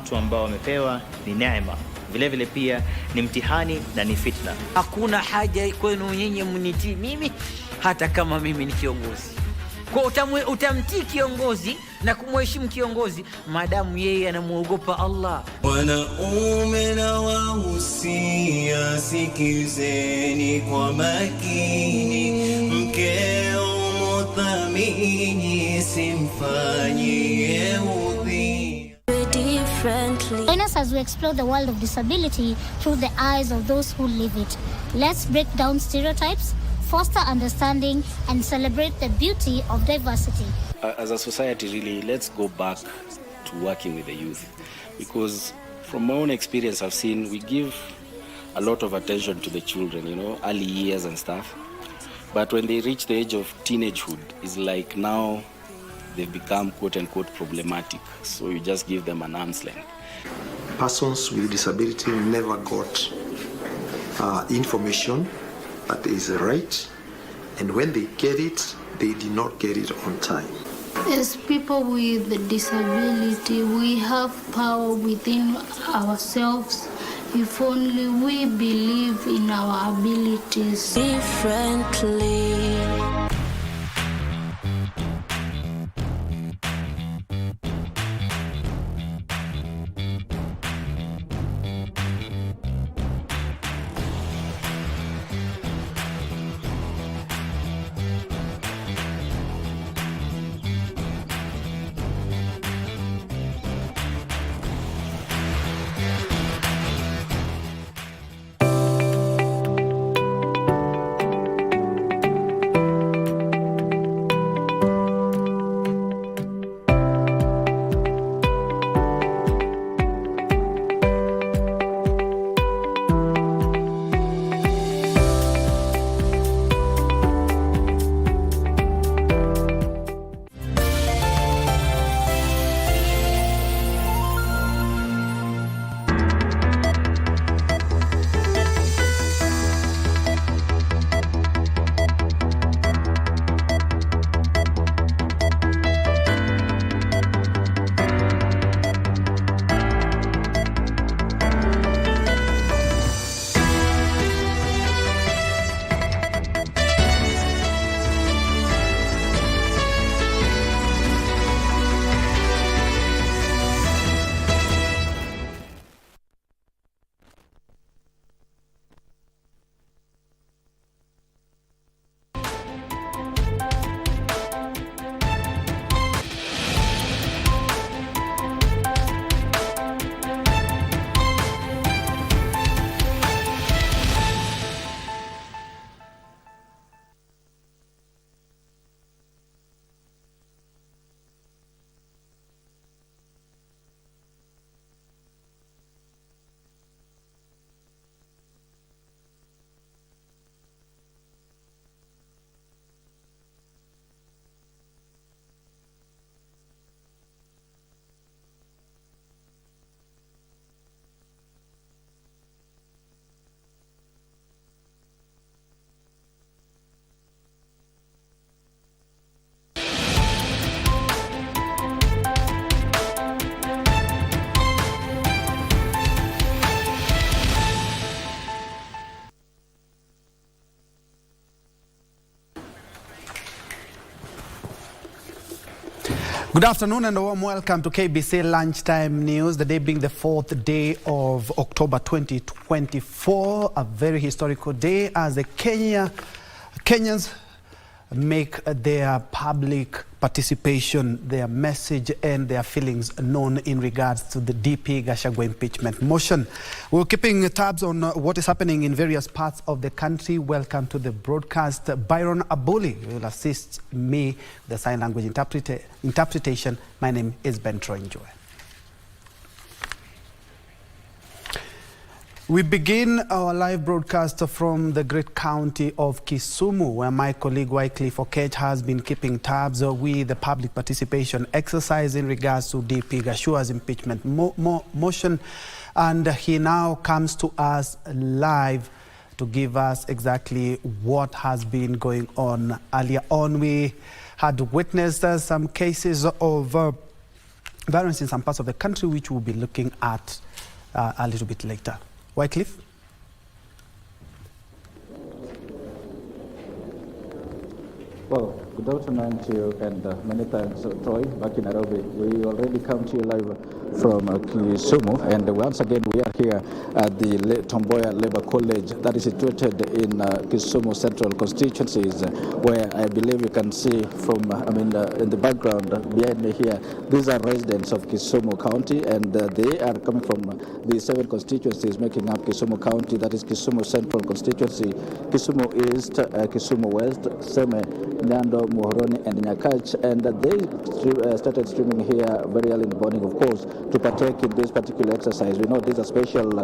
watu ambao wamepewa ni neema, vile vile pia ni mtihani na ni fitna. Hakuna haja kwenu nyinyi mnitii mimi hata kama mimi ni kiongozi. Kwa utamtii kiongozi na kumheshimu kiongozi maadamu yeye anamuogopa Allah. Wanaume na wahusia, sikizeni kwa makini, mkeo muthamini, simfanyie udhi. Join us as we explore the world of disability through the eyes of those who live it. Let's break down stereotypes, foster understanding, and celebrate the beauty of diversity. As a society, really, let's go back to working with the youth, because from my own experience, I've seen we give a lot of attention to the children, early years and stuff. But when they reach the age of teenagehood, it's like now they've become quote-unquote problematic. So you just give them an arm's length. Persons with disability never got information that is right, and when they get it, they did not get it on time. As people with disability, we have power within ourselves if only we believe in our abilities differently. Good afternoon and a warm welcome to KBC Lunchtime News, the day being the 4th day of October 2024, a very historical day as the Kenyans make their public participation, their message and their feelings known in regards to the DP Gachagua impeachment motion. We're keeping tabs on what is happening in various parts of the country. Welcome to the broadcast. Byron Abuli will assist me with the sign language interpretation. My name is Ben Troy-Njoe. We begin our live broadcast from the great county of Kisumu, where my colleague Wycliffe Okech has been keeping tabs with the public participation exercise in regards to DP Gachagua's impeachment motion. And he now comes to us live to give us exactly what has been going on. Earlier on, we had witnessed some cases of violence in some parts of the country, which we'll be looking at a little bit later. Wycliffe? Well, good afternoon to you, and many thanks, Troy, back in Nairobi. We already come to you live from Kisumu, and once again we are here at the Tomboya Labour College that is situated in Kisumu Central constituencies, where I believe you can see from, in the background behind me here, these are residents of Kisumu County, and they are coming from the 7 constituencies making up Kisumu County, that is Kisumu Central constituency, Kisumu East, Kisumu West, Seme, Nyando, Muhoroni, and Nyakach, and they started streaming here very early in the morning, of course, to partake in this particular exercise. We know this is a special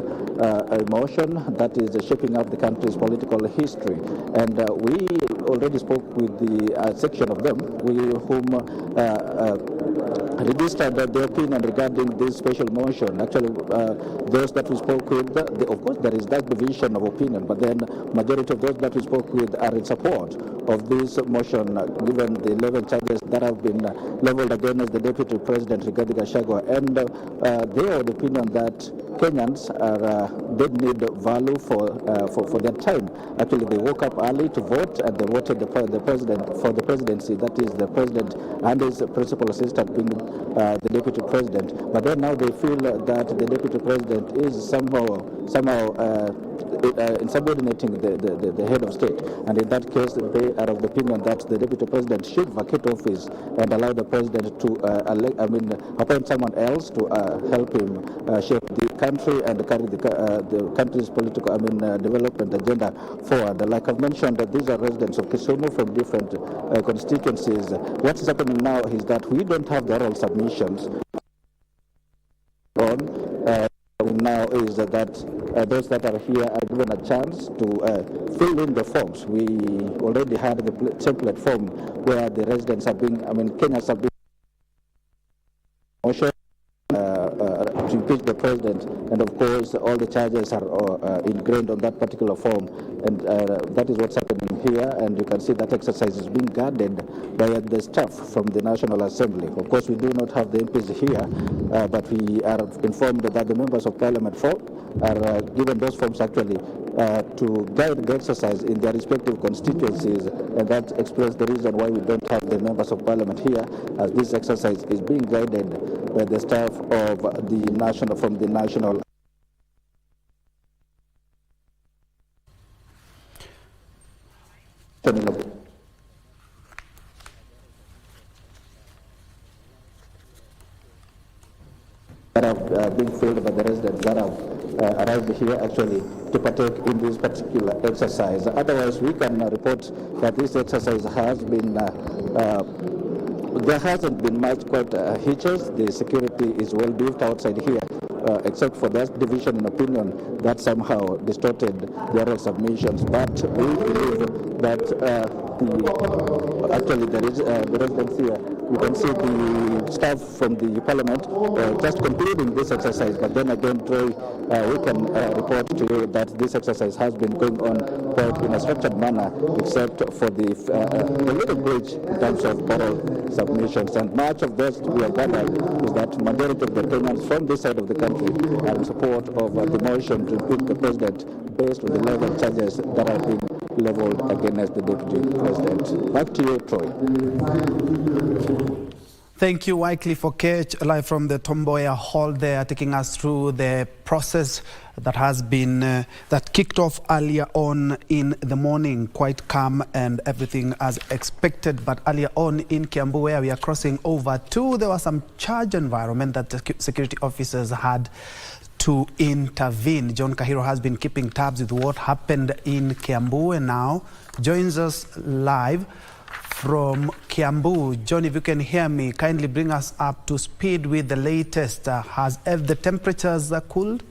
emotion that is shaping up the country's political history, and we already spoke with the section of them whom registered their opinion regarding this special motion. Actually, those that we spoke with, of course, there is that division of opinion, but then majority of those that we spoke with are in support of this motion, given the 11 charges that have been leveled against the Deputy President Rigathi Gachagua, and they are the opinion that Kenyans they need value for their time. Actually, they woke up early to vote, and they voted the president for the presidency. That is the president and his principal assistant being the deputy president. But then now they feel that the deputy president is somehow insubordinating the head of state, and in that case, they are of the opinion that the deputy president should vacate office and allow the president to appoint someone else to help him shape the country and carry the country's political development agenda forward. Like I've mentioned, these are residents of Kisumu from different constituencies. What's happening now is that we don't have the oral submissions on. Now is that those that are here are given a chance to fill in the forms. We already had the template form where the residents have been, Kenyans have been motion to impeach the president, and of course all the charges are ingrained on that particular form, and that is what's happening here. And you can see that exercise is being guarded by the staff from the National Assembly. Of course, we do not have the MPs here, but we are informed that the members of Parliament are given those forms actually to guide the exercise in their respective constituencies, and that explains the reason why we don't have the members of Parliament here, as this exercise is being guided by the staff of the national. That have been filled by the residents that have arrived here actually to partake in this particular exercise. Otherwise, we can report that this exercise has been, there hasn't been much hitches. The security is well beefed outside here, except for that division in opinion that somehow distorted the oral submissions. But we believe that actually there is the residents here. You can see the staff from the Parliament just concluding this exercise. But then again, Troy, we can report to you that this exercise has been going on quite in a structured manner, except for the little bridge in terms of oral submissions. And much of this we have gathered is that majority of the Kenyans from this side of the country are in support of the motion to impeach the president based on the level of charges that have been leveled against the deputy president. Back to you, Troy. Thank you, Wycliffe Okech, live from the Tomboya Hall there, taking us through the process that has been, that kicked off earlier on in the morning, quite calm and everything as expected. But earlier on in Kiambu, where we are crossing over to, there was some charged environment that the security officers had to intervene. John Kahiro has been keeping tabs with what happened in Kiambu and now joins us live from Kiambu. John, if you can hear me, kindly bring us up to speed with the latest. Have the temperatures cooled?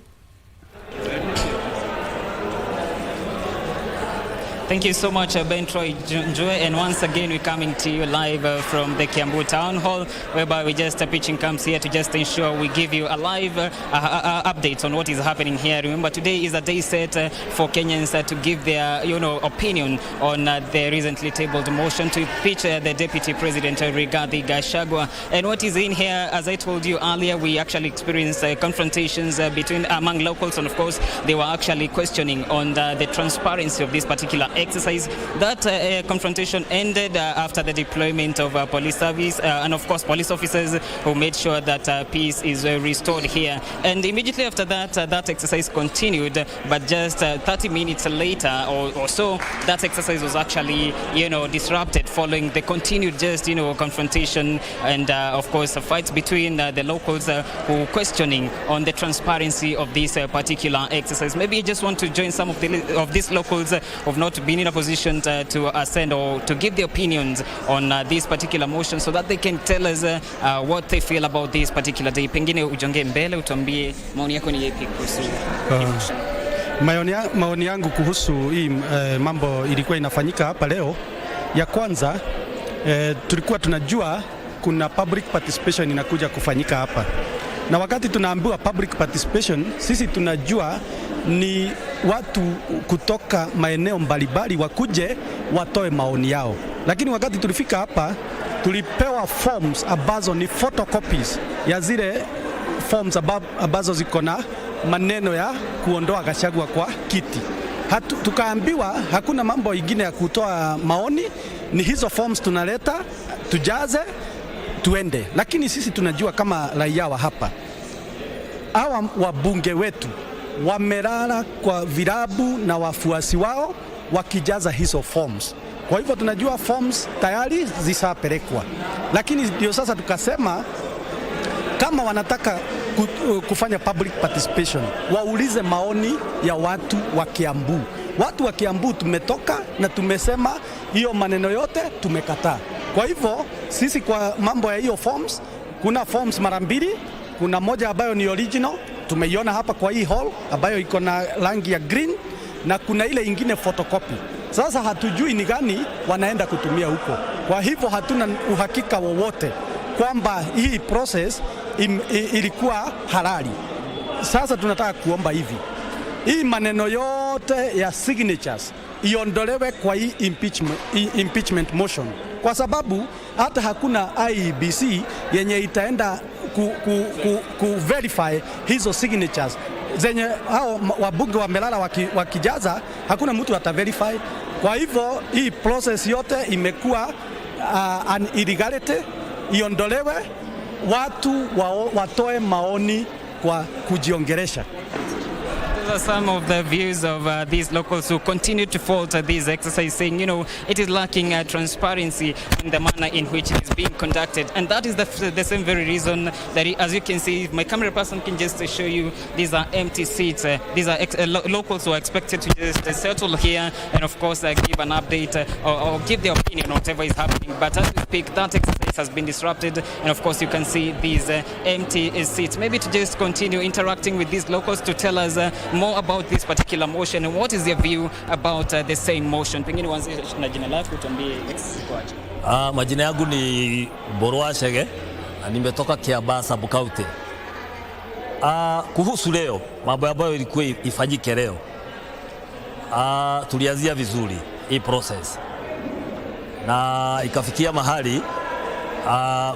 Thank you so much, Ben Troy Njue, and once again we're coming to you live from the Kiambu Town Hall, whereby we just pitching camps here to just ensure we give you a live update on what is happening here. Remember, today is a day set for Kenyans to give their opinion on the recently tabled motion to impeach the Deputy President Rigathi Gachagua. And what is in here, as I told you earlier, we actually experienced confrontations among locals, and of course they were actually questioning on the transparency of this particular exercise. That confrontation ended after the deployment of police service and of course police officers who made sure that peace is restored here. And immediately after that, that exercise continued, but just 30 minutes later or so, that exercise was actually disrupted following the continued confrontation and of course fights between the locals who were questioning on the transparency of this particular exercise. Maybe you just want to join some of these locals who have not been in a position to ascend or to give their opinions on this particular motion so that they can tell us what they feel about this particular day. Pengine ujonge mbele utuambie maoni yako ni yapi kuhusu maoni yangu kuhusu hii mambo ilikuwa inafanyika hapa leo. Ya kwanza tulikuwa tunajua kuna public participation inakuja kufanyika hapa, na wakati tunaambiwa public participation, sisi tunajua ni watu kutoka maeneo mbalimbali wakuje watoe maoni yao. Lakini wakati tulifika hapa tulipewa forms ambazo ni photocopies ya zile forms ambazo ziko na maneno ya kuondoa Gachagua kwa kiti. Tukaambiwa hakuna mambo ingine ya kutoa maoni, ni hizo forms tunaleta tujaze tuende. Lakini sisi tunajua kama raia wa hapa, hawa wabunge wetu wamelala kwa vilabu na wafuasi wao wakijaza hizo forms. Kwa hivyo tunajua forms tayari zisapelekwa, lakini ndio sasa tukasema kama wanataka kufanya public participation waulize maoni ya watu wa Kiambu. Watu wa Kiambu tumetoka na tumesema hiyo maneno yote tumekataa. Kwa hivyo sisi kwa mambo ya hiyo forms, kuna forms mara mbili, kuna moja ambayo ni original tumeiona hapa kwa hii hall ambayo iko na rangi ya green, na kuna ile ingine photocopy. Sasa hatujui ni gani wanaenda kutumia huko. Kwa hivyo hatuna uhakika wowote kwamba hii process ilikuwa halali. Sasa tunataka kuomba hivi, hii maneno yote ya signatures iondolewe kwa hii impeachment motion, kwa sababu hata hakuna IEBC yenye itaenda ku verify hizo signatures zenye hao wabunge wamelala wakijaza, hakuna mtu ata verify. Kwa hivyo hii process yote imekuwa an illegality, iondolewe, watu watoe maoni kwa kujiongelesha. Those are some of the views of these locals who continue to fault this exercise, saying, it is lacking transparency in the manner in which it is being conducted. And that is the same very reason that, as you can see, my camera person can just show you, these are empty seats. These are locals who are expected to just settle here and, of course, give an update or give their opinion on whatever is happening. But as we speak, that exercise has been disrupted. And, of course, you can see these empty seats. Maybe to just continue interacting with these locals to tell us more about this particular motion and what is their view about the same motion. Pengine wanzi na jina lako tuambie kwaje. Majina yangu ni Borwa Shege, nimetoka Kiambaa Sub-County. Kuhusu leo, mambo ambayo ilikuwa ifanyike leo, tulianzia vizuri hii process na ikafikia mahali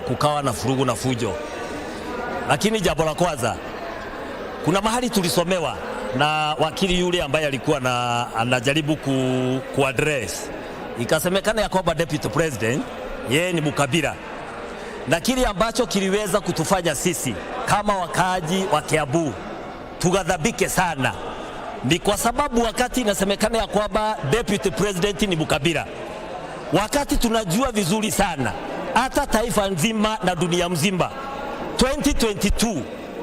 kukawa na furugu na fujo. Lakini jambo la kwanza, kuna mahali tulisomewa na wakili yule ambaye alikuwa anajaribu kuaddress, ikasemekana ya kwamba Deputy President yeye ni mkabila, na kile ambacho kiliweza kutufanya sisi kama wakaaji wa Kiambu tugadhabike sana ni kwa sababu wakati inasemekana ya kwamba Deputy President ni mkabila, wakati tunajua vizuri sana hata taifa nzima na dunia mzima 2022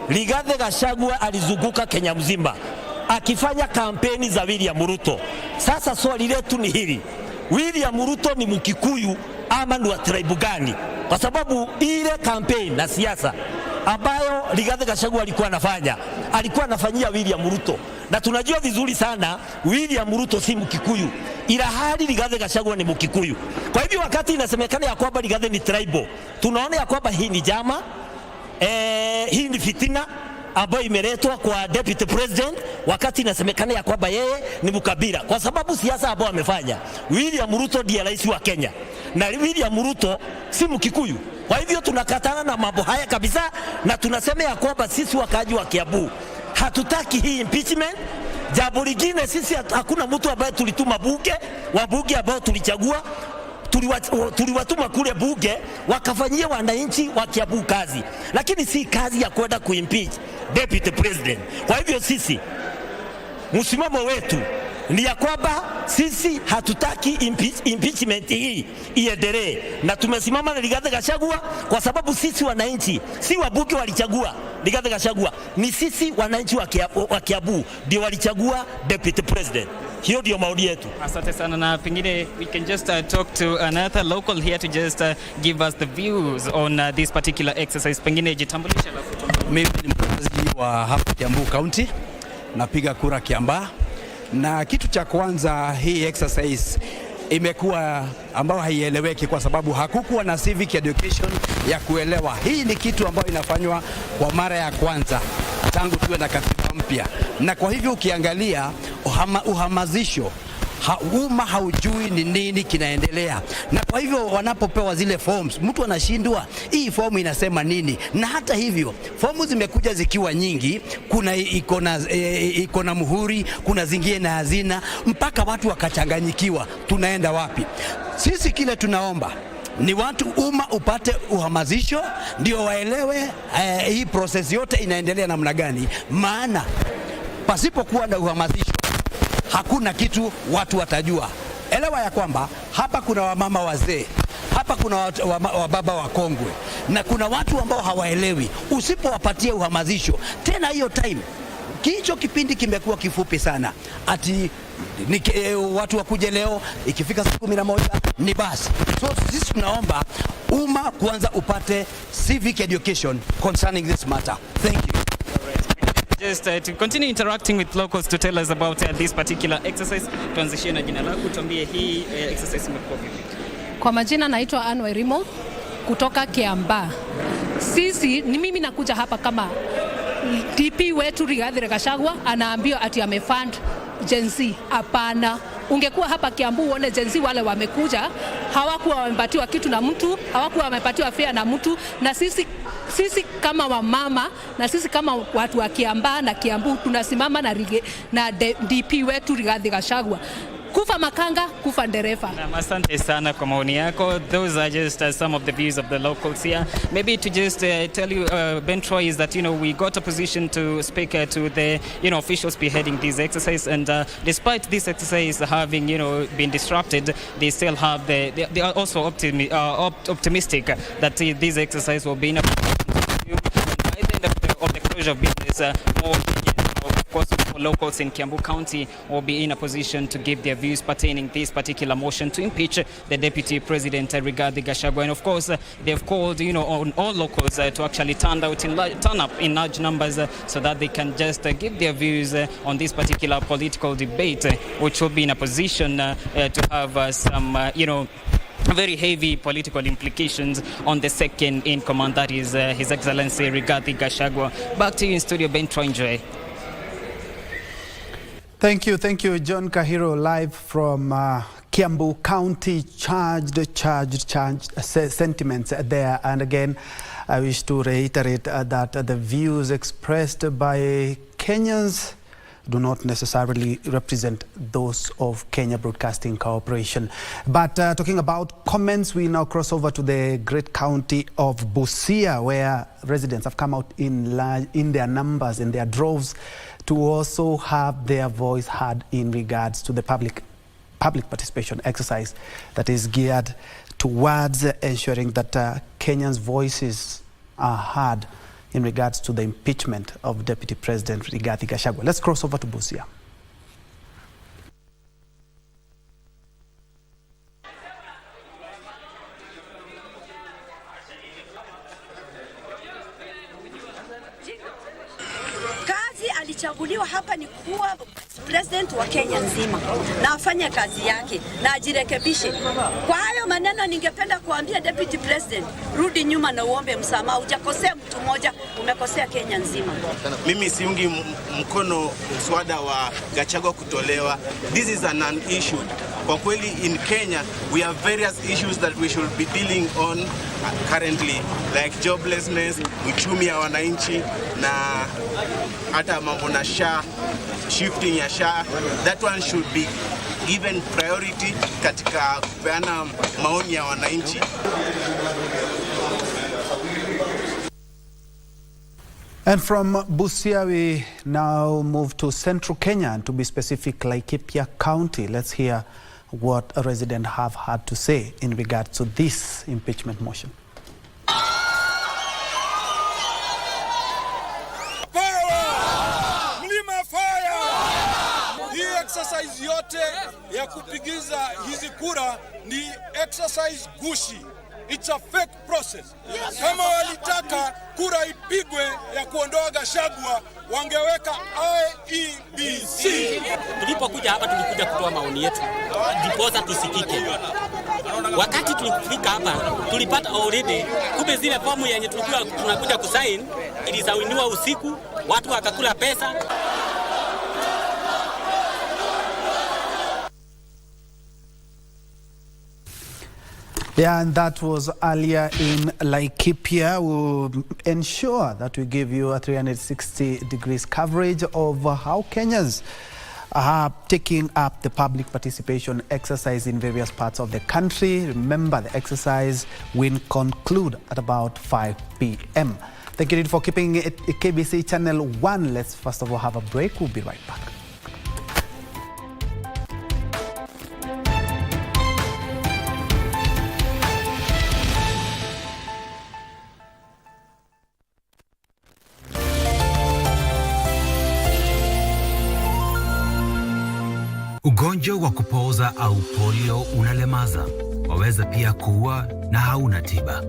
Rigathi Gachagua alizunguka Kenya mzima akifanya kampeni za William Ruto. Sasa swali letu ni hili, William Ruto ni Mkikuyu ama ni wa tribe gani? Kwa sababu ile kampeni na siasa ambayo Rigathi Gachagua alikuwa anafanyia William Ruto na tunajua vizuri sana William Ruto si Mkikuyu, ila hali Rigathi Gachagua ni Mkikuyu. Kwa hivyo wakati inasemekana ya kwamba Rigathi ni tribal, tunaona ya kwamba hii ni jama, hii ni fitina ambayo imeletwa kwa deputy president, wakati inasemekana ya kwamba yeye ni mkabila, kwa sababu siasa ambayo amefanya. William Ruto ndiye rais wa Kenya na William Ruto si Mkikuyu. Kwa hivyo tunakatana na mambo haya kabisa, na tunasema ya kwamba sisi wakaaji wa Kiambu hatutaki hii impeachment. Jambo lingine, sisi hakuna mtu ambaye tulituma wabunge ambao tulichagua, tuliwatuma kule bunge wakafanyia wananchi wa Kiambu kazi, lakini si kazi ya kwenda kuimpeach deputy president. Kwa hivyo sisi msimamo wetu ni ya kwamba sisi hatutaki impeachment hii iendelee, na tumesimama na Rigathi Gachagua kwa sababu sisi wananchi, si wabunge walichagua Rigathi Gachagua, ni sisi wananchi wa Kiambu ndio walichagua deputy president. Hiyo ndio maoni yetu. Asante sana, na pengine we can just talk to another local here to just give us the views on this particular exercise. Pengine jitambulishe alafu. Mimi ni mkazi wa hapa Kiambu County, napiga kura Kiambaa, na kitu cha kwanza, hii exercise imekuwa ambao haieleweki kwa sababu hakukuwa na civic education ya kuelewa. Hii ni kitu ambayo inafanywa kwa mara ya kwanza tangu tuwe na katiba mpya, na kwa hivyo ukiangalia uhamazisho umma haujui ni nini kinaendelea, na kwa hivyo wanapopewa zile forms mtu anashindwa hii fomu inasema nini. Na hata hivyo fomu zimekuja zikiwa nyingi, kuna iko na muhuri, kuna zingine na hazina, mpaka watu wakachanganyikiwa tunaenda wapi. Sisi kile tunaomba ni watu umma upate uhamazisho ndio waelewe hii process yote inaendelea namna gani, maana pasipokuwa na uhamazisho hakuna kitu watu watajua. Elewa ya kwamba hapa kuna wamama wazee, hapa kuna wababa wakongwe, na kuna watu ambao hawaelewi. Usipowapatia uhamazisho tena, hiyo time kicho kipindi kimekuwa kifupi sana, ati watu wakuje leo, ikifika siku 11 ni basi. So sisi tunaomba umma kwanza upate civic education concerning this matter. Thank you. Just to continue interacting with locals to tell us about this particular exercise. Tuanzishie na jina lako, tuambie hii exercise imekuwa vipi? Kwa majina naitwa Anne Wairimo kutoka Kiambaa. Sisi ni mimi nakuja hapa kama DP wetu Rigathi Gachagua anaambiwa ati amefund Gen Z. Hapana. Ungekuwa hapa Kiambu uone Gen Z wale wamekuja, hawakuwa wamepatiwa kitu na mtu, hawakuwa wamepatiwa fare na mtu, na sisi kama wamama na sisi kama watu wa Kiambaa na Kiambu tunasimama na DP wetu Rigathi Gachagua. Kufa makanga, kufa ndereva. Asante sana kwa maoni yako. Those are just some of the views of the locals here. Maybe to just tell you, Ben Troy, is that, we got a position to speak to the, officials spearheading this exercise, and despite this exercise having, been disrupted, they still have they are also optimistic that this exercise will be enough. By the end of the closure of business, more locals in Kiambu County will be in a position to give their views pertaining this particular motion to impeach the Deputy President Rigathi Gachagua. And of course, they've called, on all locals to actually turn up in large numbers so that they can just give their views on this particular political debate, which will be in a position to have some, very heavy political implications on the second in command, that is His Excellency Rigathi Gachagua. Back to you in studio, Ben Troy. Thank you, John Kahiro, live from Kiambu County. Charged sentiments there. And again, I wish to reiterate that the views expressed by Kenyans do not necessarily represent those of Kenya Broadcasting Corporation. But talking about comments, we now cross over to the great county of Busia, where residents have come out in their numbers, in their droves, to also have their voice heard in regards to the public participation exercise that is geared towards ensuring that Kenyans' voices are heard in regards to the impeachment of Deputy President Rigathi Gachagua. Let's cross over to Busia. alichaguliwa hapa ni kuwa president wa Kenya nzima, na afanye kazi yake na ajirekebishe. Kwa hayo maneno ningependa kuambia deputy president, rudi nyuma na uombe msamaha. Hujakosea mtu mmoja, umekosea Kenya nzima. Mimi siungi mkono mswada wa Gachagua kutolewa. This is a non-issue. Kwa kweli in Kenya we have various issues that we should be dealing on currently, like joblessness, uchumi ya wananchi na hata mambo na SHA, shifting ya SHA. That one should be given priority katika kupeana maoni ya wananchi. And from Busia, we now move to central Kenya, and to be specific, Laikipia County. Let's hear what a resident have had to say in regard to this impeachment motion. Exercise yote ya kupigiza hizi kura ni exercise gushi. It's a fake process. Kama walitaka kura ipigwe ya kuondoa Gachagua, wangeweka IEBC. Tulipokuja hapa tulikuja kutoa maoni yetu, ndiposa tusikike. Wakati tulifika hapa tulipata already, kumbe zile fomu yenye tulikuwa tunakuja kusign ilisawiniwa usiku, watu wakakula pesa. Yeah, and that was earlier in Laikipia. We'll ensure that we give you a 360 degrees coverage of how Kenyans are taking up the public participation exercise in various parts of the country. Remember, the exercise will conclude at about 5 p.m. Thank you for keeping it KBC Channel 1. Let's first of all have a break. We'll be right back. Ugonjwa wa kupooza au polio unalemaza, waweza pia kuua na hauna tiba.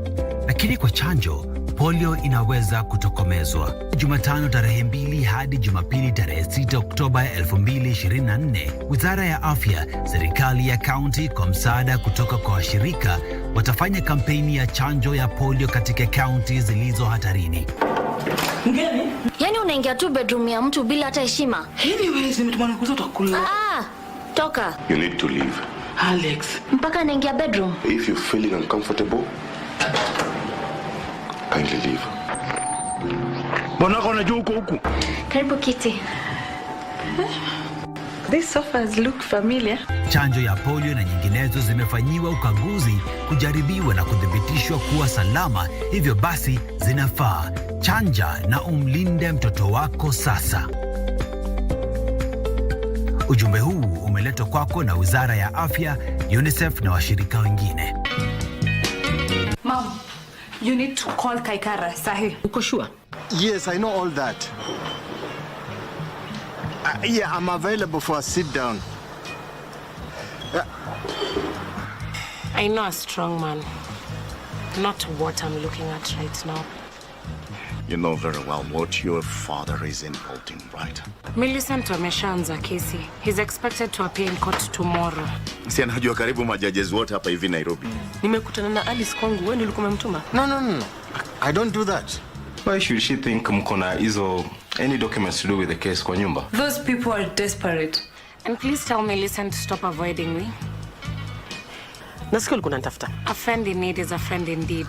Lakini kwa chanjo, polio inaweza kutokomezwa. Jumatano tarehe 2 hadi Jumapili tarehe 6 Oktoba 2024, Wizara ya Afya, serikali ya kaunti kwa msaada kutoka kwa washirika watafanya kampeni ya chanjo ya polio katika kaunti zilizo hatarini. Ngeni? Yaani unaingia tu bedroom ya mtu bila hata heshima. Anyways, nimetumana kuzoto kula. Toka. You need to leave. Alex. Mpaka naingia bedroom. If you're feeling uncomfortable, kindly leave. Mbona unajua huku? Karibu kiti. These sofas look familiar. Chanjo ya polio na nyinginezo zimefanyiwa ukaguzi, kujaribiwa na kuthibitishwa kuwa salama, hivyo basi zinafaa. Chanja na umlinde mtoto wako sasa. Ujumbe huu umeletwa kwako na Wizara ya Afya, UNICEF na washirika wengine. Mom, you need to call Kaikara, sahi. Uko sure? Yes, I know all that. Yeah, I'm available for a sit down. I know a strong man. Not what I'm looking at right now. You know very well what your father is involved in, right? Millicent ameshaanza kesi. He's expected to appear in court tomorrow. Si anajua karibu majudges wote hapa hivi Nairobi. Nimekutana na Alice kwangu, wewe ndio umemtuma? No. I don't do that. Why should she think mkona hizo any documents to do with the case kwa nyumba? Those people are desperate. And please tell Millicent to stop avoiding me. Nasikia ulikuwa unanitafuta. A friend in need is a friend indeed.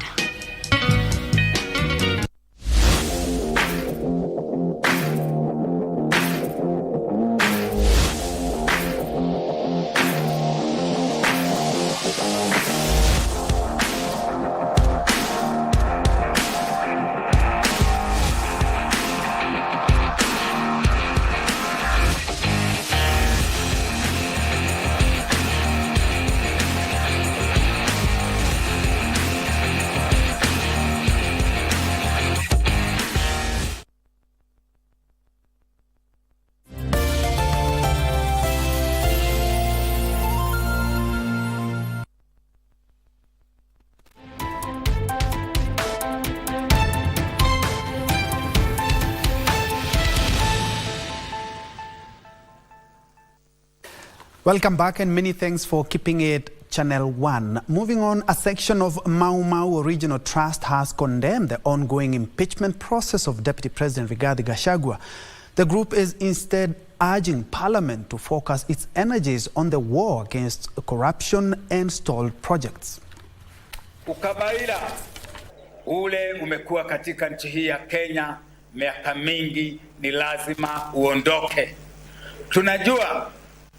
Welcome back and many thanks for keeping it Channel 1. Moving on, a section of Mau Mau Regional Trust has condemned the ongoing impeachment process of Deputy President Rigathi Gachagua. The group is instead urging Parliament to focus its energies on the war against corruption and stalled projects. Ukabaila ule umekuwa katika nchi hii ya Kenya miaka mingi, ni lazima uondoke. Tunajua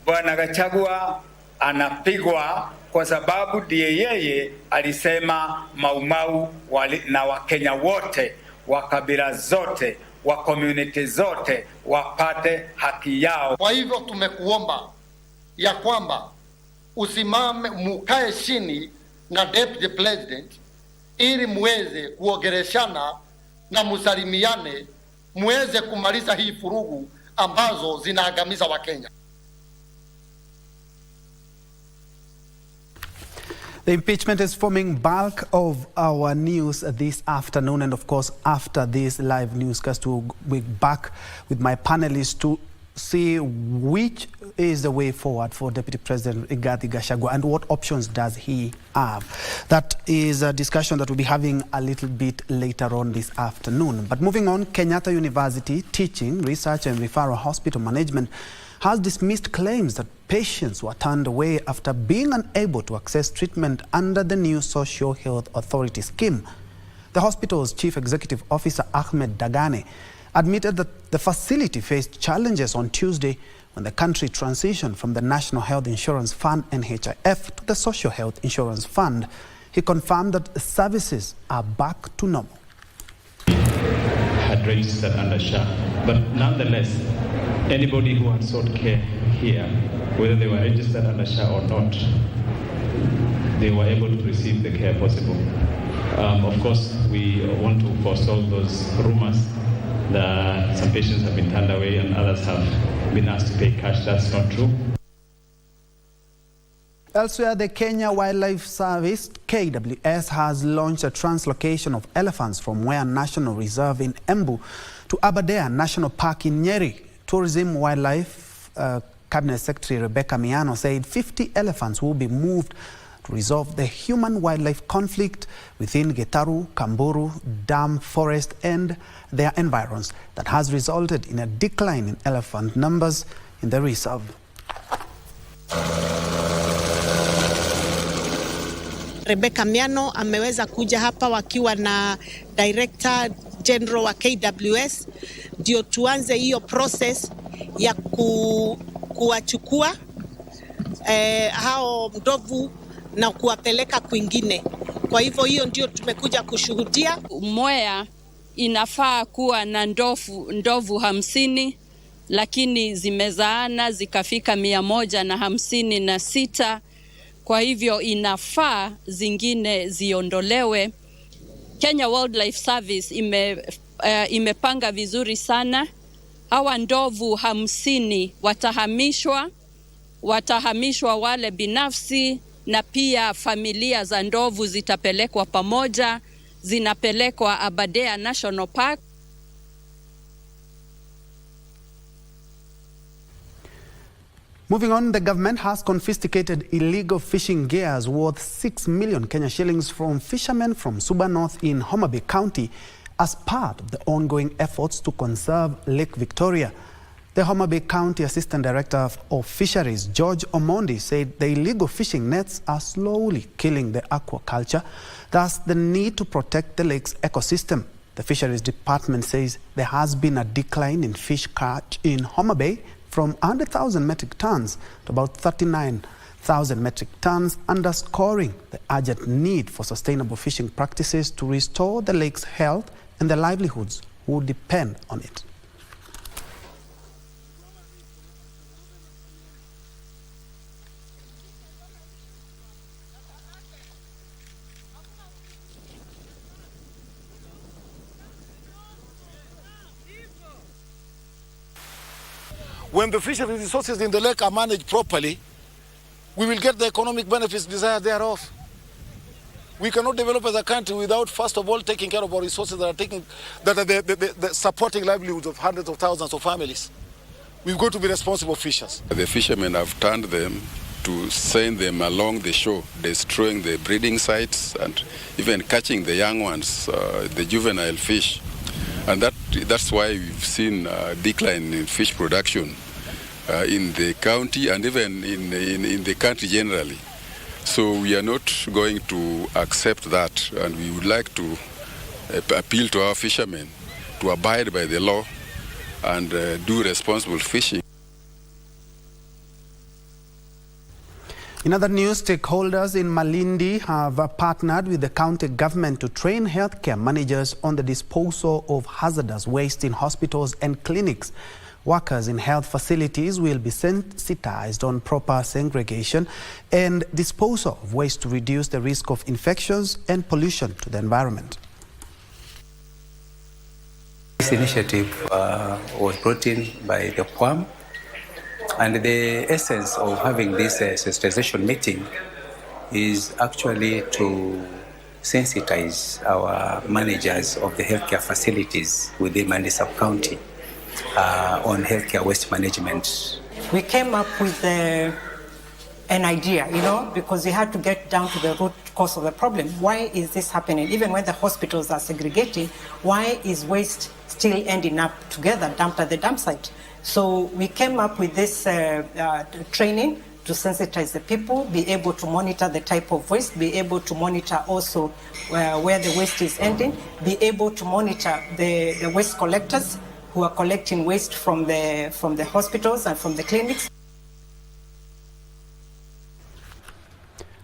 Bwana Gachagua anapigwa kwa sababu ndiye yeye alisema Mau Mau na Wakenya wote wa kabila zote wa community zote wapate haki yao. Kwa hivyo tumekuomba ya kwamba usimame, mukae chini na Deputy President ili muweze kuongeleshana na musalimiane, muweze kumaliza hii furugu ambazo zinaangamiza Wakenya. The impeachment is forming bulk of our news this afternoon, and of course after this live newscast we'll be back with my panelists to see which is the way forward for Deputy President Rigathi Gachagua and what options does he have. That is a discussion that we'll be having a little bit later on this afternoon. But moving on, Kenyatta University Teaching, Research and Referral Hospital Management has dismissed claims that patients were turned away after being unable to access treatment under the new Social Health Authority scheme. The hospital's Chief Executive Officer Ahmed Dagane admitted that the facility faced challenges on Tuesday when the country transitioned from the National Health Insurance Fund (NHIF) to the Social Health Insurance Fund. He confirmed that services are back to normal. Had registered under SHA, but nonetheless, anybody who had sought care here, whether they were registered under SHA or not, they were able to receive the care possible. Of course, we want to forestall those rumors that some patients have been turned away and others have been asked to pay cash. That's not true. Elsewhere, the Kenya Wildlife Service, KWS, has launched a translocation of elephants from Mwea National Reserve in Embu to Aberdare National Park in Nyeri. Tourism Wildlife Cabinet Secretary Rebecca Miano said 50 elephants will be moved to resolve the human-wildlife conflict within Getaru, Kamburu, Dam Forest and their environs that has resulted in a decline in elephant numbers in the reserve. Rebecca Miano ameweza kuja hapa wakiwa na Director General wa KWS ndio tuanze hiyo process ya kuwachukua hao ndovu na kuwapeleka kwingine. Kwa hivyo hiyo ndio tumekuja kushuhudia. Mwea inafaa kuwa na ndovu 50 lakini zimezaana zikafika 156. Kwa hivyo inafaa zingine ziondolewe. Kenya Wildlife Service imepanga vizuri sana. Hawa ndovu 50 watahamishwa wale binafsi, na pia familia za ndovu zitapelekwa pamoja, zinapelekwa Aberdare National Park. Moving on, the government has confiscated illegal fishing gears worth 6 million Kenya shillings from fishermen from Suba North in Homa Bay County as part of the ongoing efforts to conserve Lake Victoria. The Homa Bay County Assistant Director of Fisheries, George Omondi, said the illegal fishing nets are slowly killing the aquaculture, thus the need to protect the lake's ecosystem. The Fisheries Department says there has been a decline in fish catch in Homa Bay from 100,000 metric tons to about 39,000 metric tons, underscoring the urgent need for sustainable fishing practices to restore the lake's health and the livelihoods who depend on it. When the fishery resources in the lake are managed properly, we will get the economic benefits desired thereof. We cannot develop as a country without, first of all, taking care of our resources that are supporting livelihoods of hundreds of thousands of families. we've got to be responsible fishers. The fishermen have turned them to send them along the shore, destroying the breeding sites and even catching the young ones, the juvenile fish. And that's why we've seen a decline in fish production in the county and even in the country generally. So we are not going to accept that, and we would like to appeal to our fishermen to abide by the law and do responsible fishing. In other news, stakeholders in Malindi have partnered with the county government to train healthcare managers on the disposal of hazardous waste in hospitals and clinics. Workers in health facilities will be sensitized on proper segregation and disposal of waste to reduce the risk of infections and pollution to the environment. This initiative was brought in by the PWAM, and the essence of having this sensitization meeting is actually to sensitize our managers of the healthcare facilities within Mandi sub-county on healthcare waste management. We came up with an idea, because we had to get down to the root cause of the problem. Why is this happening? Even when the hospitals are segregating, why is waste still ending up together, dumped at the dump site? So we came up with this training to sensitize the people, be able to monitor the type of waste, be able to monitor also where the waste is ending, be able to monitor the waste collectors who are collecting waste from the hospitals and from the clinics.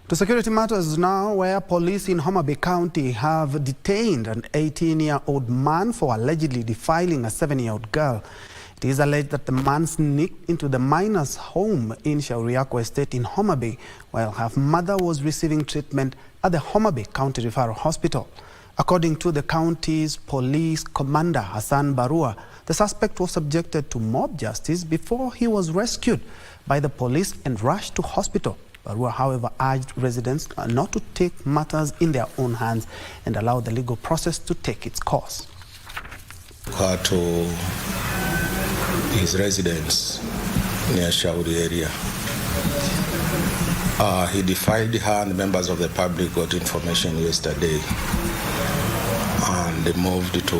To security matters now, where police in Homa Bay County have detained an 18-year-old man for allegedly defiling a 7-year-old girl. It is alleged that the man sneaked into the minor's home in Shauriako Estate in Homa Bay while her mother was receiving treatment at the Homa Bay County Referral Hospital. According to the county's police commander, Hassan Barua, the suspect was subjected to mob justice before he was rescued by the police and rushed to hospital. Barua, however, urged residents not to take matters in their own hands and allow the legal process to take its course. To his residence near Shauri area. He defied her, and members of the public got information yesterday, and they moved to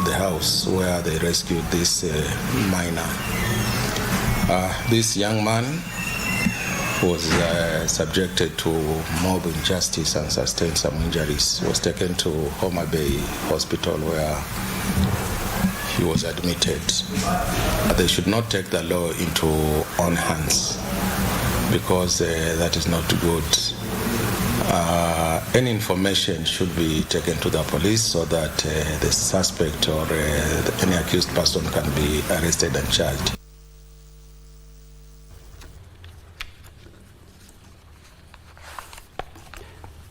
the house where they rescued this minor. This young man was subjected to mob injustice and sustained some injuries. He was taken to Homa Bay Hospital where he was admitted. They should not take the law into own hands, because that is not good. Any information should be taken to the police so that the suspect or any accused person can be arrested and charged.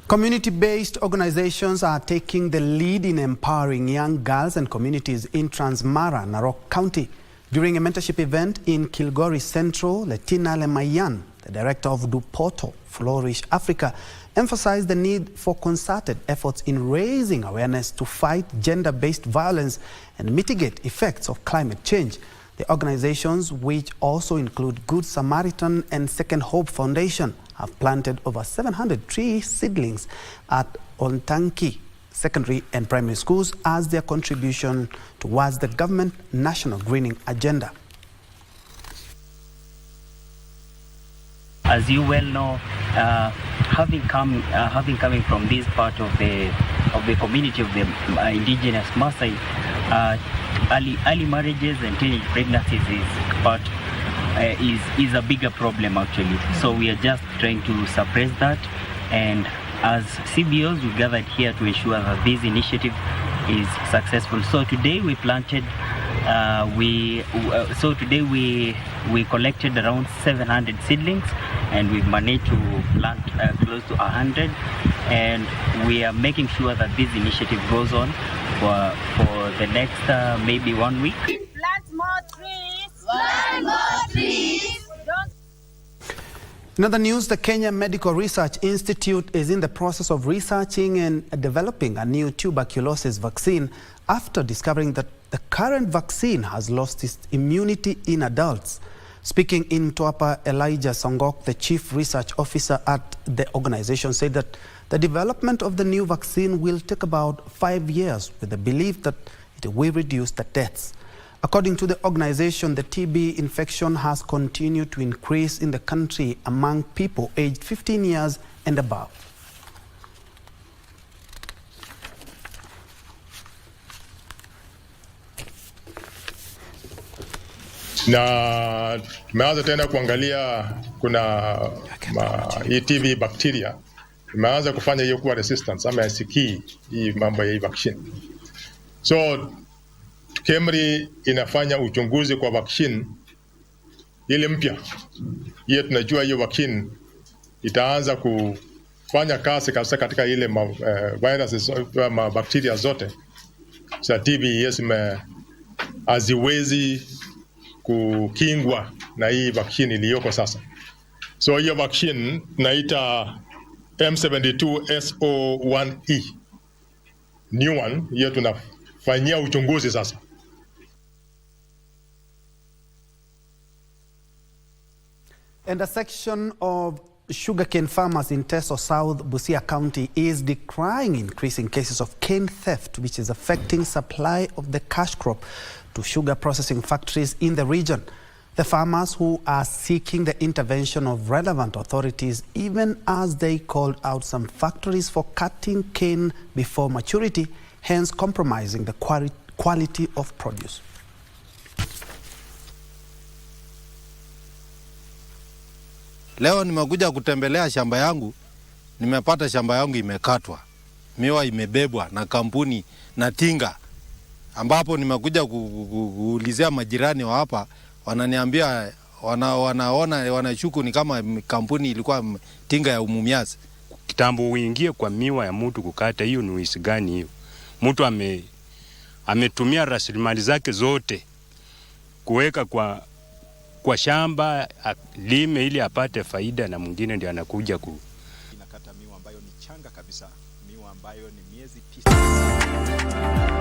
Community-based organizations are taking the lead in empowering young girls and communities in Transmara, Narok County. During a mentorship event in Kilgore Central, Letina Lemayan, the director of Dupoto Flourish Africa, emphasized the need for concerted efforts in raising awareness to fight gender-based violence and mitigate effects of climate change. The organizations, which also include Good Samaritan and Second Hope Foundation, have planted over 700 tree seedlings at Ontanki secondary and primary schools as their contribution towards the government national greening agenda. As you well know, having coming from this part of the community of the indigenous Maasai, early marriages and teenage pregnancies is a bigger problem actually. So we are just trying to suppress that, and as CBOs we gathered here to ensure that this initiative is successful. So today we planted, we collected around 700 seedlings, and we've managed to plant close to 100, and we are making sure that this initiative goes on for the next maybe 1 week. Plant more trees! Plant more trees! In other news, the Kenya Medical Research Institute is in the process of researching and developing a new tuberculosis vaccine after discovering that the current vaccine has lost its immunity in adults. Speaking in Mtwapa, Elijah Songok, the chief research officer at the organization, said that the development of the new vaccine will take about 5 years, with the belief that it will reduce the deaths. According to the organization, the TB infection has continued to increase in the country among people aged 15 years and above. Na tumeanza tena kuangalia kuna hii TB bacteria imeanza kufanya hiyo kuwa resistance ama yasikii hii mambo ya hii vaccine. So KEMRI inafanya uchunguzi kwa vaccine ile mpya. Hiyo tunajua hiyo vaccine itaanza kufanya kazi kabisa katika ile viruses ama bacteria zote. So TB yes haziwezi kukingwa na hii vaccine iliyoko sasa. So hiyo vaccine naita M72SO1E. New one, hiyo tunafanyia uchunguzi sasa. And a section of sugarcane farmers in Teso South, Busia County is decrying increasing cases of cane theft, which is affecting supply of the cash crop to sugar processing factories in the region. The farmers who are seeking the intervention of relevant authorities, even as they called out some factories for cutting cane before maturity, hence compromising the quality of produce. Leo nimekuja kutembelea shamba yangu, nimepata shamba yangu imekatwa. Miwa imebebwa na kampuni na tinga. Ambapo nimekuja kuulizia majirani wa hapa, wananiambia wanashuku ni kama kampuni ilikuwa tinga ya umumiazi. Kitambo uingie kwa miwa ya mtu kukata, hiyo ni wisi gani hiyo? Mtu ametumia rasilimali zake zote kuweka kwa shamba lime ili apate faida, na mwingine ndiye anakuja inakata miwa ambayo ni changa kabisa, miwa ambayo ni miezi 9.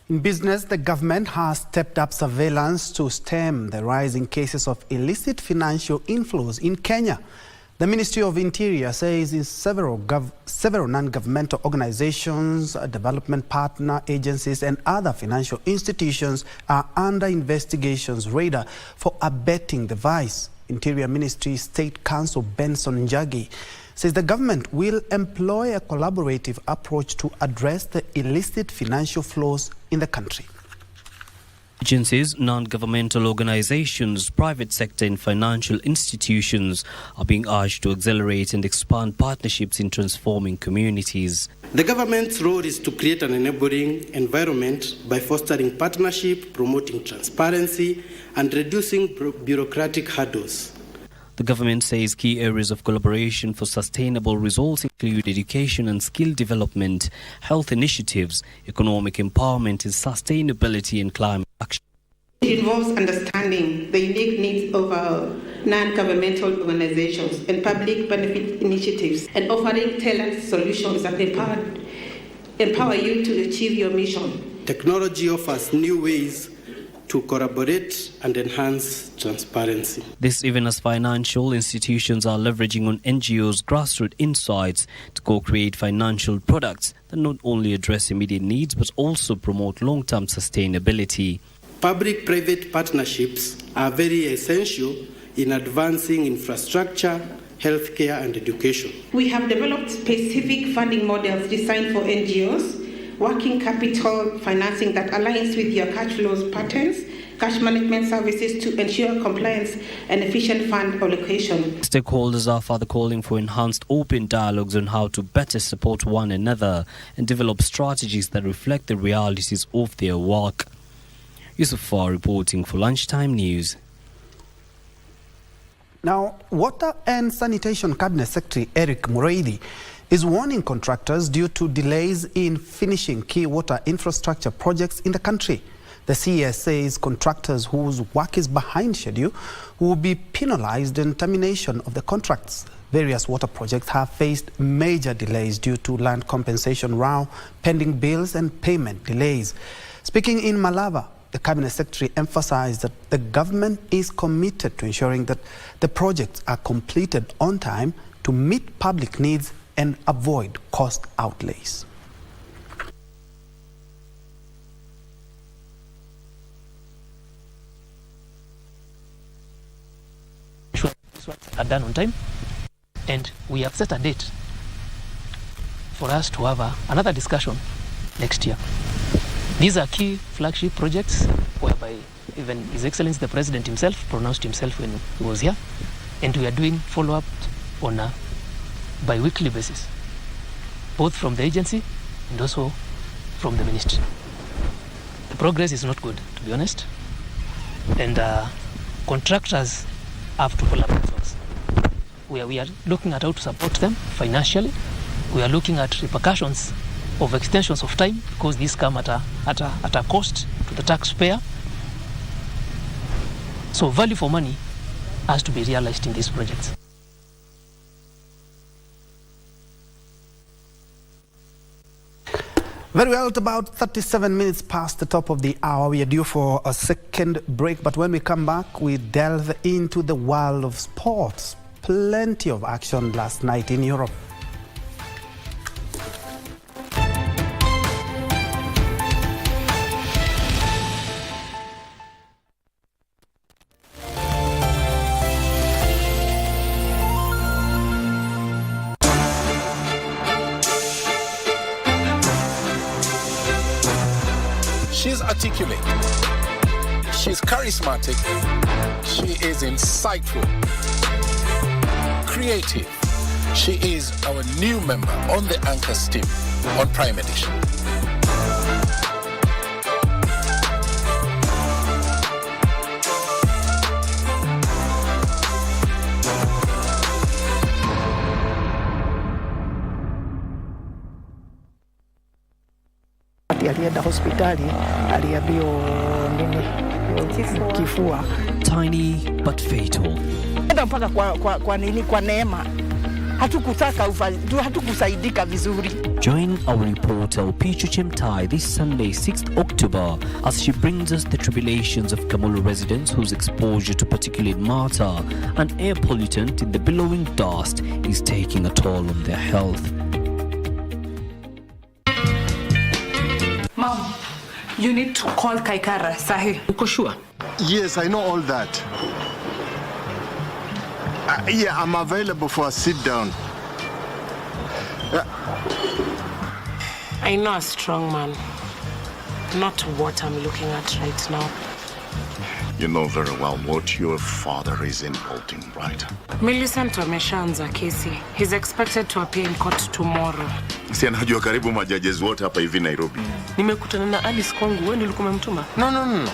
In business, the government has stepped up surveillance to stem the rising cases of illicit financial inflows in Kenya. The Ministry of Interior says several non-governmental organizations, development partner agencies and other financial institutions are under investigations radar for abetting the vice. Interior Ministry State Counsel Benson Njagi says the government will employ a collaborative approach to address the illicit financial flows in the country. Agencies, non-governmental organizations, private sector and financial institutions are being urged to accelerate and expand partnerships in transforming communities. The government's role is to create an enabling environment by fostering partnership, promoting transparency, and reducing bureaucratic hurdles. The government says key areas of collaboration for sustainable results include education and skill development, health initiatives, economic empowerment and sustainability and climate action. It involves understanding the unique needs of our non-governmental organizations and public benefit initiatives and offering tailored solutions that empower you to achieve your mission. Technology offers new ways to collaborate and enhance transparency. This even as financial institutions are leveraging on NGOs' grassroots insights to co-create financial products that not only address immediate needs but also promote long-term sustainability. Public-private partnerships are very essential in advancing infrastructure, healthcare and education. We have developed specific funding models designed for NGOs, working capital financing that aligns with your cash flows patterns, cash management services to ensure compliance and efficient fund allocation. Stakeholders are further calling for enhanced open dialogues on how to better support one another and develop strategies that reflect the realities of their work. Yusufar reporting for Lunchtime News. Now, Water and Sanitation Cabinet Secretary Eric Mureithi is warning contractors due to delays in finishing key water infrastructure projects in the country. The CES says contractors whose work is behind schedule will be penalized in termination of the contracts. Various water projects have faced major delays due to land compensation row, pending bills and payment delays. Speaking in Malava, the Cabinet Secretary emphasized that the government is committed to ensuring that the projects are completed on time to meet public needs and avoid cost outlays. Are done on time, and we have set a date for us to have another discussion next year. These are key flagship projects whereby even His Excellency the President himself pronounced himself when he was here, and we are doing follow-up on a bi-weekly basis, both from the agency and also from the ministry. The progress is not good, to be honest, and contractors have to collaborate with us. We are looking at how to support them financially. We are looking at repercussions of extensions of time, because these come at a cost to the taxpayer. So value for money has to be realized in these projects. Very well, at about 37 minutes past the top of the hour, we are due for a second break. But when we come back, we delve into the world of sports. Plenty of action last night in Europe. She's articulate, she's charismatic, she is insightful, creative. She is our new member on the Anchors team on Prime Edition. Alienda hospitali, aliambiwa nini? Kifua. Tiny but fatal. Enda mpaka kwa nini, kwa neema. Hatukusaidika vizuri. Join our reporter Pichu Chemtai this Sunday 6th October as she brings us the tribulations of Kamulu residents whose exposure to particulate matter, an air pollutant in the billowing dust, is taking a toll on their health. Mom, you need to call Kaikara, Sahi. Uko sure? Yes, I know all that. Yeah, I'm available for a sit down. I know a strong man. Not what I'm looking at right now. You know very well what your father is involved in, right? Millicent ameshaanza kesi. He's expected to appear in court tomorrow. Si anajua karibu majudges wote hapa hivi Nairobi. Nimekutana na Alice Kongu, wewe ndio umemtuma? No.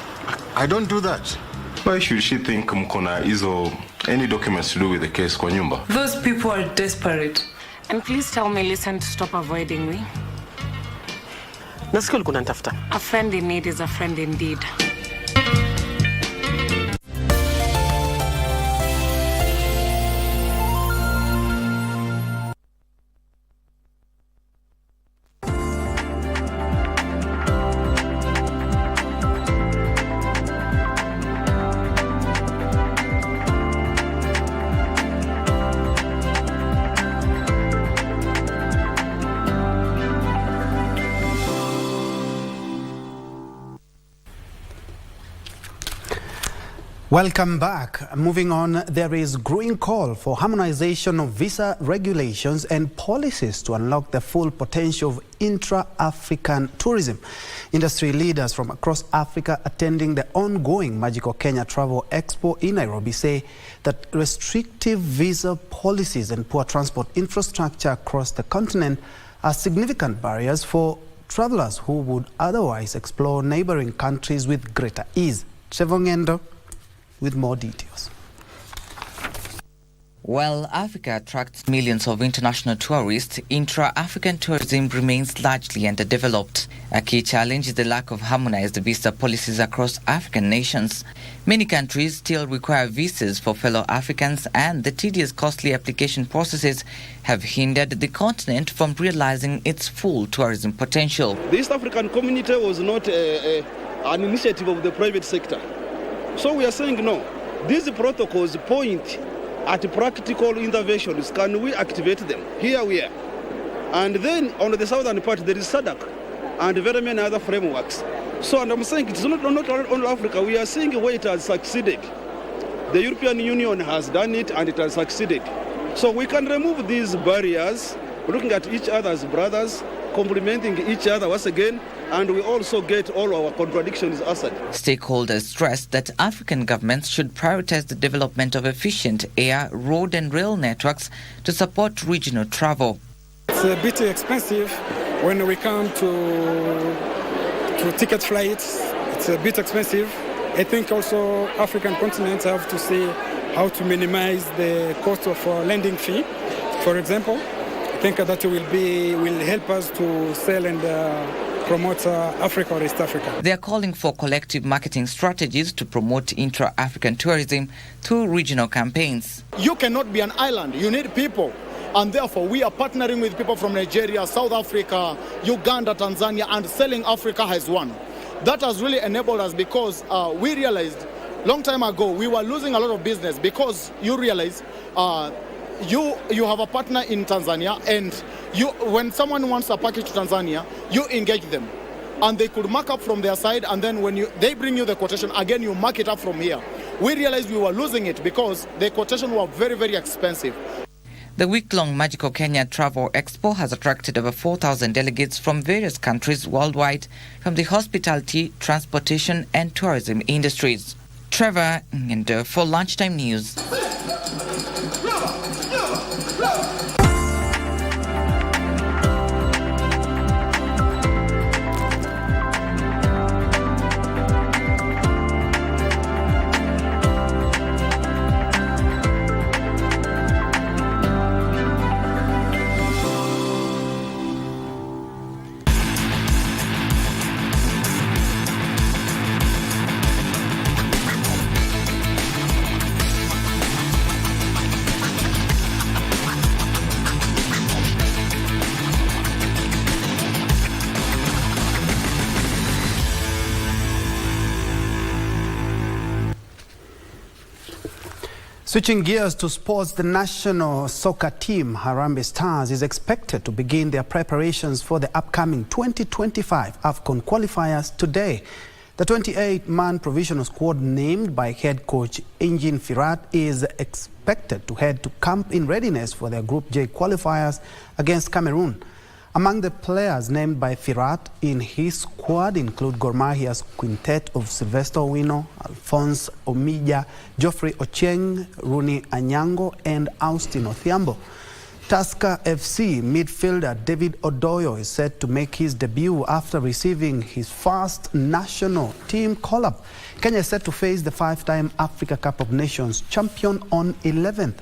I don't do that. Why should she think mkona hizo any documents to do with the case kwa nyumba? Those people are desperate. And please tell Millicent to stop avoiding me. Nasikia ulikuwa unanitafuta. A friend in need is a friend indeed. Welcome back. Moving on, there is growing call for harmonization of visa regulations and policies to unlock the full potential of intra-African tourism. Industry leaders from across Africa attending the ongoing Magical Kenya Travel Expo in Nairobi say that restrictive visa policies and poor transport infrastructure across the continent are significant barriers for travelers who would otherwise explore neighboring countries with greater ease. Trevor Ngendo with more details. While Africa attracts millions of international tourists, intra-African tourism remains largely underdeveloped. A key challenge is the lack of harmonized visa policies across African nations. Many countries still require visas for fellow Africans, and the tedious, costly application processes have hindered the continent from realizing its full tourism potential. The East African community was not an initiative of the private sector. So we are saying no. These protocols point at practical interventions. Can we activate them? Here we are. And then on the southern part, there is SADC and very many other frameworks. So, and I'm saying it's not only Africa. We are seeing where it has succeeded. The European Union has done it and it has succeeded. So we can remove these barriers, looking at each other as brothers, complementing each other once again, and we also get all our contradictions answered. Stakeholders stressed that African governments should prioritize the development of efficient air, road and rail networks to support regional travel. It's a bit expensive when we come to ticket flights. It's a bit expensive. I think also African continents have to see how to minimize the cost of landing fee. For example, I think that will help us to sell and promote Africa or East Africa. They are calling for collective marketing strategies to promote intra-African tourism through regional campaigns. You cannot be an island. You need people. And therefore, we are partnering with people from Nigeria, South Africa, Uganda, Tanzania, and Selling Africa has won. That has really enabled us because we realized long time ago we were losing a lot of business because you realize you have a partner in Tanzania, and when someone wants a package to Tanzania, you engage them. And they could mark up from their side, and then when they bring you the quotation, again you mark it up from here. We realized we were losing it because the quotation were very, very expensive. The week-long Magical Kenya Travel Expo has attracted over 4,000 delegates from various countries worldwide from the hospitality, transportation and tourism industries. Trevor Ngendo for Lunchtime News. Switching gears to sports, the national soccer team, Harambee Stars, is expected to begin their preparations for the upcoming 2025 AFCON qualifiers today. The 28-man provisional squad named by head coach Engin Firat is expected to head to camp in readiness for their Group J qualifiers against Cameroon. Among the players named by Firat in his squad include Gor Mahia's quintet of Sylvester Owino, Alphonse Omija, Geoffrey Ochieng, Rooney Anyango and Austin Othiambo. Tusker FC midfielder David Odoyo is set to make his debut after receiving his first national team call-up. Kenya is set to face the five-time Africa Cup of Nations champion on 11th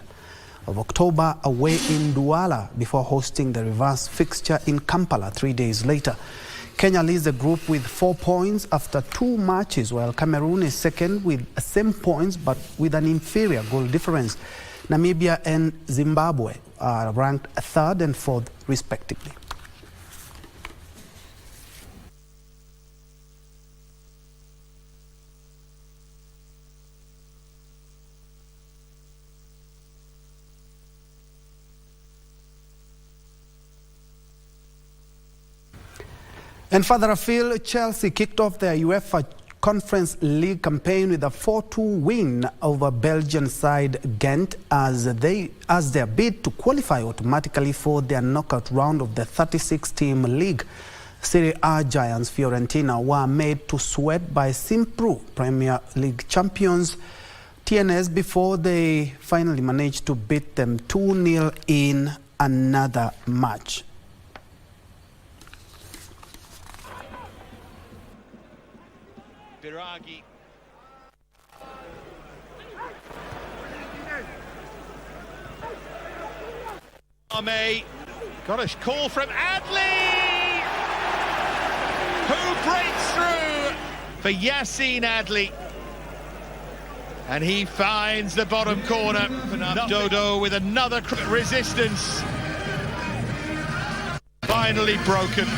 of October away in Douala before hosting the reverse fixture in Kampala 3 days later. Kenya leads the group with 4 points after 2 matches, while Cameroon is second with the same points but with an inferior goal difference. Namibia and Zimbabwe are ranked 3rd and 4th respectively. And further afield, Chelsea kicked off their UEFA Conference League campaign with a 4-2 win over Belgian side Ghent as their bid to qualify automatically for their knockout round of the 36-team league. Serie A giants Fiorentina were made to sweat by Simpru Premier League champions TNS before they finally managed to beat them 2-0 in another match. May got a call from Adley, who breaks through for Yassine Adley. And he finds the bottom corner. Dodo with another resistance. Finally broken.